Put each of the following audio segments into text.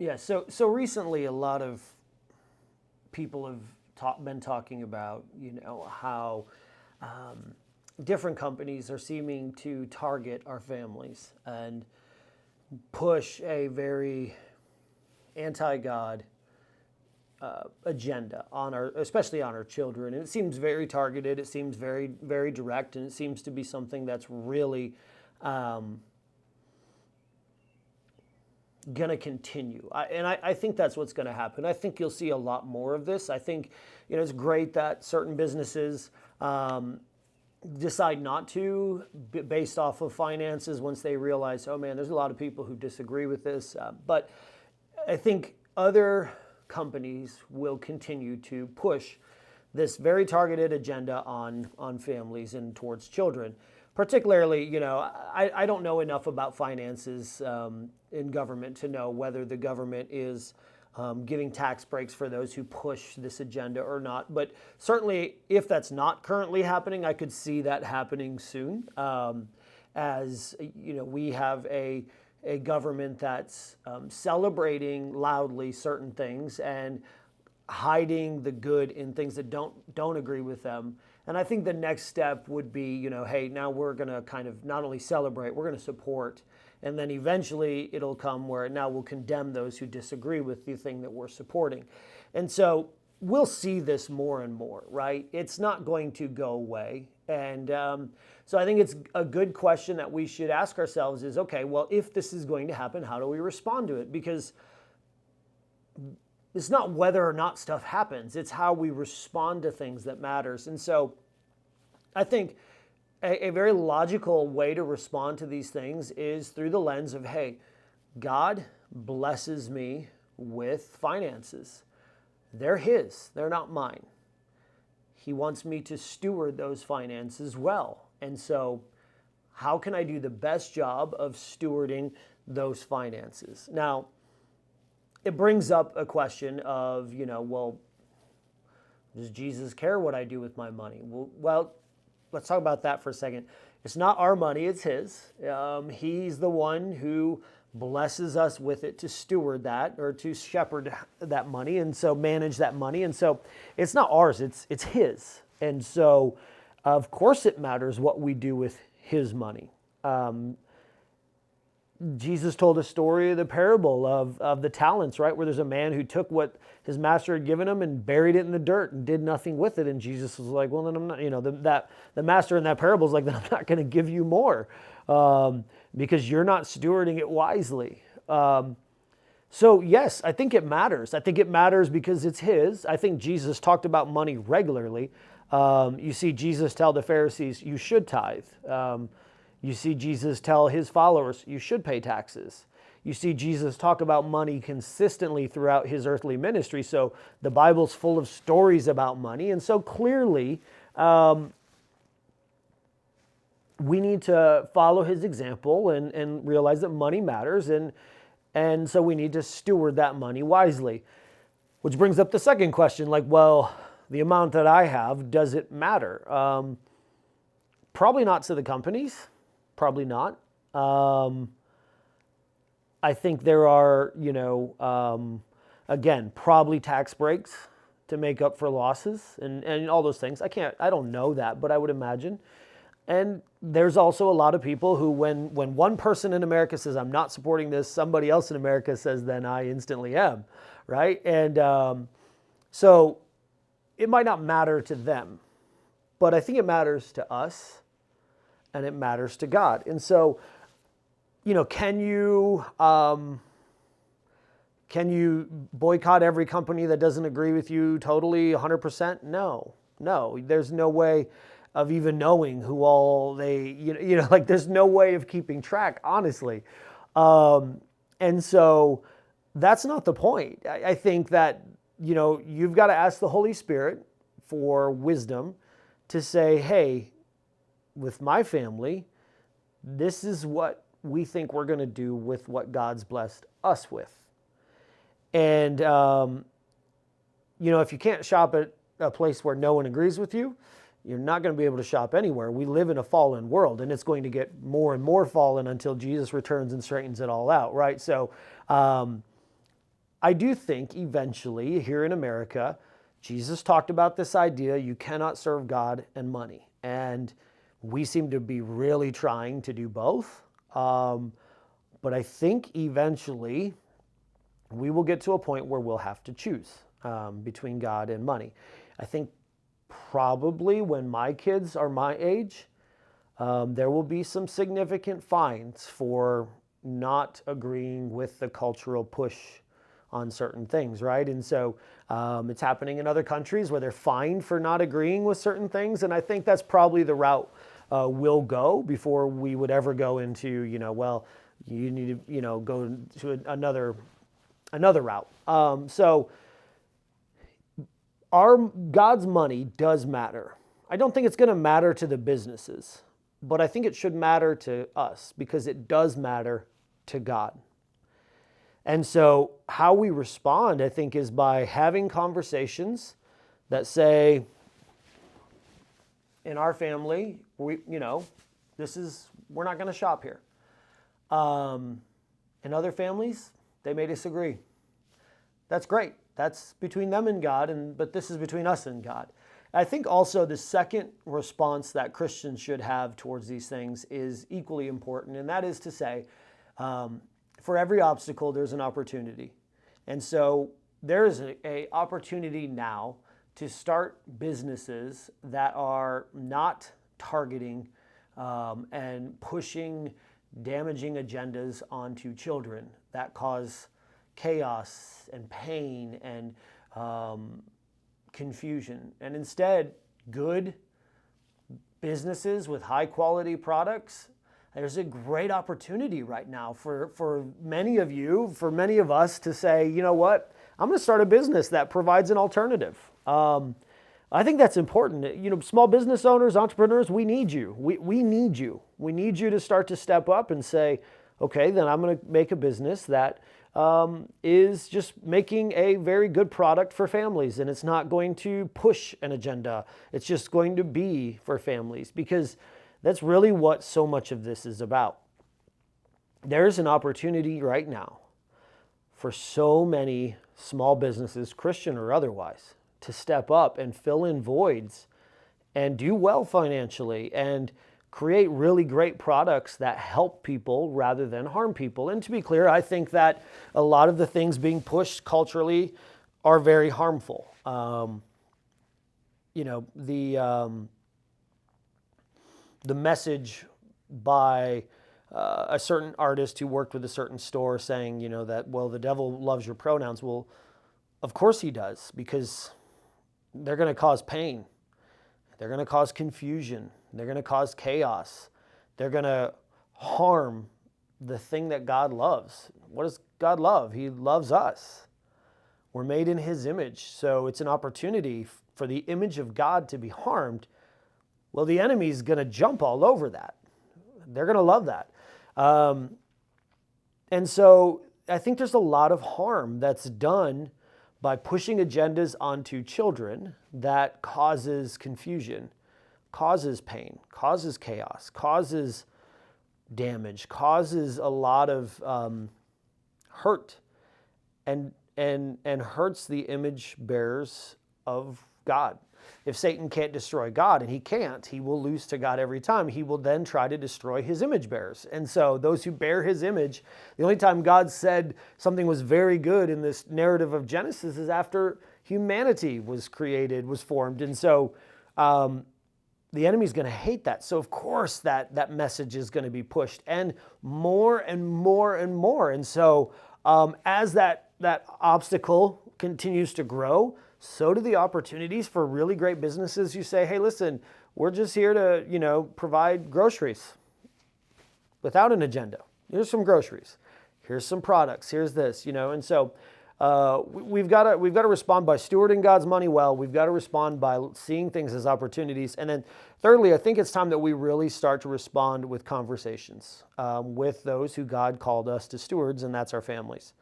Yeah, so recently a lot of people have been talking about, how different companies are seeming to target our families and push a very anti-God agenda on our, especially on our children. And it seems very targeted. It seems very, very direct, and it seems to be something that's really going to continue. I think that's what's going to happen. I think you'll see a lot more of this. I think, it's great that certain businesses decide not to, based off of finances, once they realize, oh man, there's a lot of people who disagree with this. But I think other companies will continue to push this very targeted agenda on families and towards children. Particularly, I don't know enough about finances in government to know whether the government is giving tax breaks for those who push this agenda or not. But certainly, if that's not currently happening, I could see that happening soon. As we have a government that's celebrating loudly certain things and hiding the good in things that don't agree with them. And I think the next step would be, hey, now we're going to kind of not only celebrate, we're going to support. And then eventually it'll come where now we'll condemn those who disagree with the thing that we're supporting. And so we'll see this more and more, right? It's not going to go away. And so I think it's a good question that we should ask ourselves is, okay, well, if this is going to happen, how do we respond to it? Because it's not whether or not stuff happens, it's how we respond to things that matters. And so I think a very logical way to respond to these things is through the lens of, hey, God blesses me with finances. They're His, they're not mine. He wants me to steward those finances well. And so how can I do the best job of stewarding those finances? Now, it brings up a question of, well, does Jesus care what I do with my money? Well, let's talk about that for a second. It's not our money, it's His. He's the one who blesses us with it to steward that or to shepherd that money and so manage that money. And so it's not ours, it's His. And so, of course, it matters what we do with His money. Jesus told a story of the parable of the talents, right? Where there's a man who took what his master had given him and buried it in the dirt and did nothing with it. And Jesus was like, well, then I'm not, the master in that parable is like, then I'm not going to give you more because you're not stewarding it wisely. So yes, I think it matters. I think it matters because it's His. I think Jesus talked about money regularly. You see Jesus tell the Pharisees, you should tithe. You see Jesus tell His followers, you should pay taxes. You see Jesus talk about money consistently throughout His earthly ministry. So the Bible's full of stories about money. And so clearly, we need to follow His example and realize that money matters. And so we need to steward that money wisely. Which brings up the second question, like, well, the amount that I have, does it matter? Probably not to the companies. Probably not. I think there are, again, probably tax breaks to make up for losses and all those things. I don't know that, but I would imagine. And there's also a lot of people who, when one person in America says, I'm not supporting this, somebody else in America says, then I instantly am, right? And so it might not matter to them, but I think it matters to us. And it matters to God. And so, can you boycott every company that doesn't agree with you totally 100%? No. There's no way of even knowing who all they, like there's no way of keeping track, honestly. And so that's not the point. I think that, you've got to ask the Holy Spirit for wisdom to say, hey, with my family, this is what we think we're going to do with what God's blessed us with. And, if you can't shop at a place where no one agrees with you, you're not going to be able to shop anywhere. We live in a fallen world, and it's going to get more and more fallen until Jesus returns and straightens it all out, right? So I do think eventually here in America, Jesus talked about this idea you cannot serve God and money. And we seem to be really trying to do both. But I think eventually we will get to a point where we'll have to choose between God and money. I think probably when my kids are my age, there will be some significant fines for not agreeing with the cultural push on certain things, right? And so it's happening in other countries where they're fined for not agreeing with certain things. And I think that's probably the route we'll go before we would ever go into, well, you need to, go to another route. So God's money does matter. I don't think it's going to matter to the businesses, but I think it should matter to us because it does matter to God. And so how we respond, I think, is by having conversations that say, in our family, we're not going to shop here. In other families, they may disagree. That's great. That's between them and God, but this is between us and God. I think also the second response that Christians should have towards these things is equally important, and that is to say, for every obstacle, there's an opportunity. And so there is an opportunity now to start businesses that are not targeting and pushing damaging agendas onto children that cause chaos and pain and confusion. And instead, good businesses with high quality products, there's a great opportunity right now for many of you, for many of us to say, you know what, I'm going to start a business that provides an alternative. I think that's important. Small business owners, entrepreneurs, we need you. We need you. We need you to start to step up and say, okay, then I'm going to make a business that is just making a very good product for families, and it's not going to push an agenda. It's just going to be for families, because that's really what so much of this is about. There's an opportunity right now for so many small businesses, Christian or otherwise, to step up and fill in voids and do well financially and create really great products that help people rather than harm people. And to be clear, I think that a lot of the things being pushed culturally are very harmful. The message by a certain artist who worked with a certain store saying, that, well, the devil loves your pronouns. Well, of course he does, because they're going to cause pain. They're going to cause confusion. They're going to cause chaos. They're going to harm the thing that God loves. What does God love? He loves us. We're made in His image. So it's an opportunity for the image of God to be harmed. Well, the enemy's going to jump all over that. They're going to love that. And so I think there's a lot of harm that's done by pushing agendas onto children that causes confusion, causes pain, causes chaos, causes damage, causes a lot of hurt, and hurts the image bearers of God. If Satan can't destroy God, and he can't, he will lose to God every time. He will then try to destroy his image bearers. And so those who bear his image, the only time God said something was very good in this narrative of Genesis is after humanity was created, was formed. And so the enemy's going to hate that. So of course that message is going to be pushed, and more and more and more. And so as that obstacle continues to grow, so do the opportunities for really great businesses. You say, hey, listen, we're just here to, provide groceries without an agenda. Here's some groceries. Here's some products. Here's this, and so we've got to respond by stewarding God's money well. We've got to respond by seeing things as opportunities. And then thirdly, I think it's time that we really start to respond with conversations with those who God called us to stewards, and that's our families.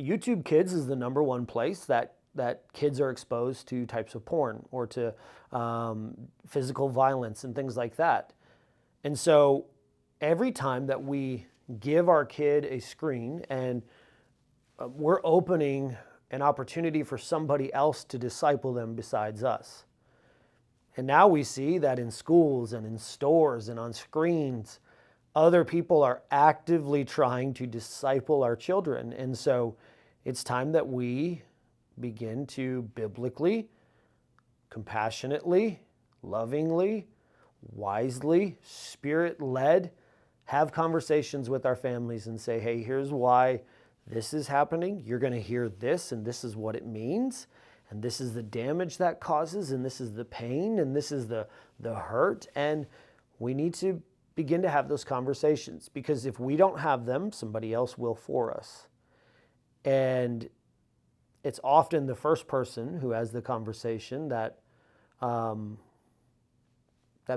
YouTube Kids is the number one place that kids are exposed to types of porn or to physical violence and things like that. And so every time that we give our kid a screen, and we're opening an opportunity for somebody else to disciple them besides us. And now we see that in schools and in stores and on screens, other people are actively trying to disciple our children. And so it's time that we begin to biblically, compassionately, lovingly, wisely, spirit-led, have conversations with our families and say, hey, here's why this is happening. You're going to hear this, and this is what it means. And this is the damage that causes, and this is the pain, and this is the hurt. And we need to begin to have those conversations, because if we don't have them, somebody else will for us. And it's often the first person who has the conversation that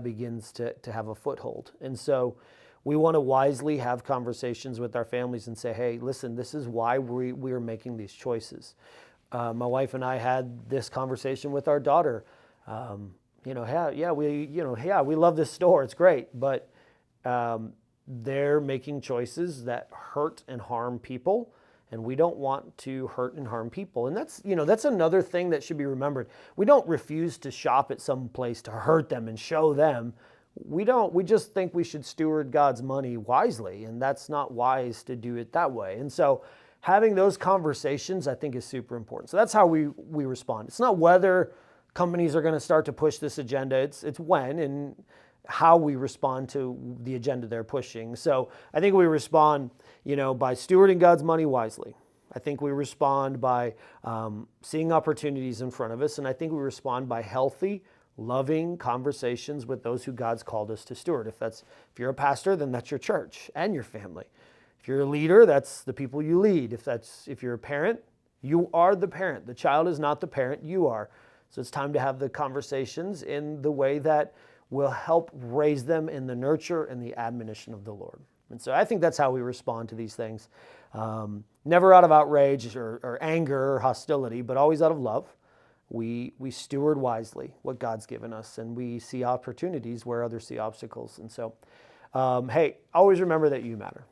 begins to have a foothold. And so we want to wisely have conversations with our families and say, hey, listen, this is why we are making these choices. My wife and I had this conversation with our daughter. We love this store, it's great, but they're making choices that hurt and harm people, and we don't want to hurt and harm people. And that's another thing that should be remembered. We don't refuse to shop at some place to hurt them and show them. We just think we should steward God's money wisely, and that's not wise to do it that way. And so having those conversations, I think, is super important. So that's how we respond. It's not whether companies are going to start to push this agenda. It's when and how we respond to the agenda they're pushing. So I think we respond, by stewarding God's money wisely. I think we respond by seeing opportunities in front of us, and I think we respond by healthy, loving conversations with those who God's called us to steward. If you're a pastor, then that's your church and your family. If you're a leader, that's the people you lead. If you're a parent, you are the parent. The child is not the parent, you are. So it's time to have the conversations in the way that will help raise them in the nurture and the admonition of the Lord. And so I think that's how we respond to these things. Never out of outrage or anger or hostility, but always out of love. We steward wisely what God's given us, and we see opportunities where others see obstacles. And so, hey, always remember that you matter.